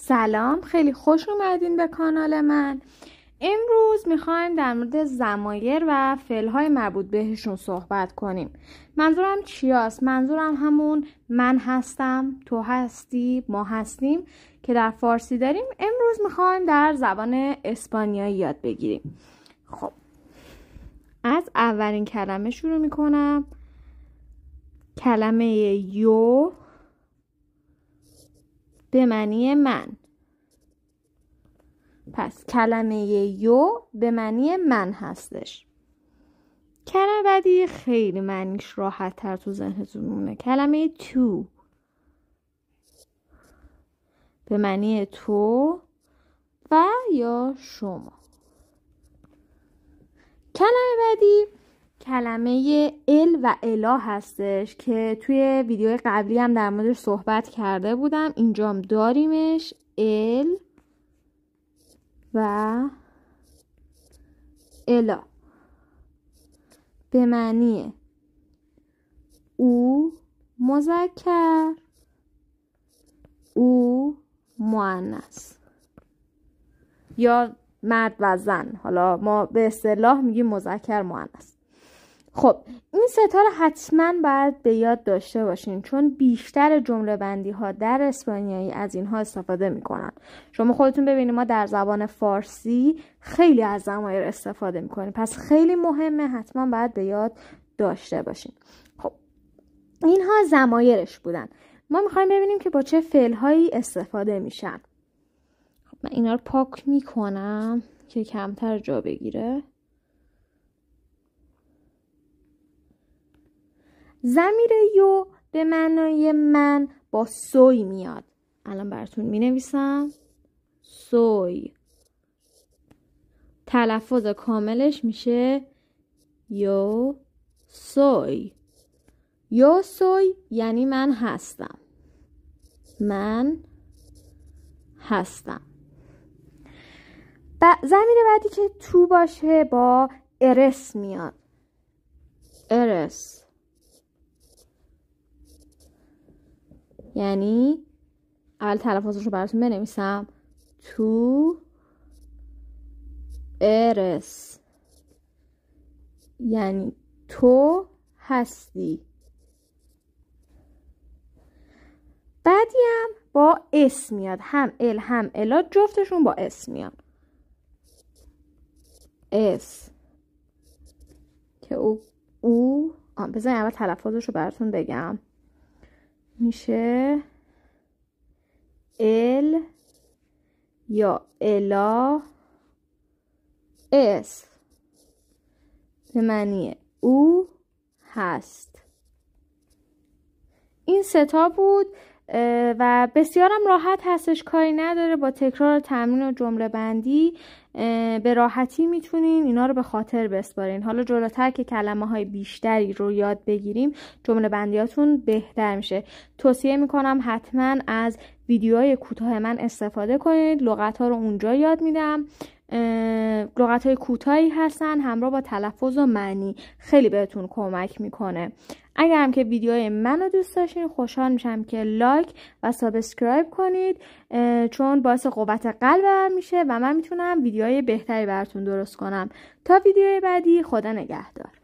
سلام، خیلی خوش اومدین به کانال من. امروز میخوایم در مورد ضمایر و فعل‌های مربوط بهشون صحبت کنیم. منظورم چیاست؟ منظورم همون من هستم، تو هستی، ما هستیم که در فارسی داریم. امروز میخوایم در زبان اسپانیایی یاد بگیریم. خب، از اولین کلمه شروع میکنم. کلمه یو به معنی من. پس کلمه یو به معنی من هستش. کلمه بعدی خیلی معنیش راحت تر تو ذهنتون مونه. کلمه تو به معنی تو و یا شما. کلمه بعدی کلمه ال و الا هستش که توی ویدیو قبلی هم در موردش صحبت کرده بودم. اینجام داریمش. ال و الا به معنی او مذکر، او مؤنث یا مرد و زن. حالا ما به اصطلاح میگیم مذکر مؤنث. خب، این ستا رو حتما باید به یاد داشته باشین چون بیشتر جمله بندی ها در اسپانیایی از اینها استفاده میکنن. شما خودتون ببینید ما در زبان فارسی خیلی از ضمایر استفاده میکنیم، پس خیلی مهمه، حتما باید به یاد داشته باشین. خب، اینها ضمایرش بودن. ما میخوایم ببینیم که با چه فعل هایی استفاده میشن. خب، من اینا رو پاک میکنم که کمتر جا بگیره. ضمیر یو به معنای من با سوی میاد. الان براتون می نویسم. سوی. تلفظ کاملش میشه یو سوی. یو سوی یعنی من هستم. من هستم. ضمیر بعدی که تو باشه با ارس میاد. ارس یعنی اول تلفظش رو براتون بنویسم. تو ارس یعنی تو هستی. بعدی هم با اس میاد. هم ال هم الا جفتشون با اس میاد. اس که او بذارین اول تلفظش رو براتون بگم. میشه ال یا الا اس به معنی او هست. این ستا بود و بسیارم راحت هستش، کاری نداره. با تکرار تمرین و جمله بندی به راحتی میتونین اینا رو به خاطر بسپارین. حالا جلوتر که کلمه های بیشتری رو یاد بگیریم جمله بندیاتون بهتر میشه. توصیه میکنم حتما از ویدیوهای کوتاه من استفاده کنید. لغت ها رو اونجا یاد میدم. لغت های کوتاهی هستن همراه با تلفظ و معنی، خیلی بهتون کمک میکنه. اگر هم که ویدیوهای منو دوست داشتین خوشحال میشم که لایک و سابسکرایب کنید چون باعث قوت قلبم میشه و من میتونم ویدیوهای بهتری براتون درست کنم. تا ویدیوهای بعدی، خدا نگهدار.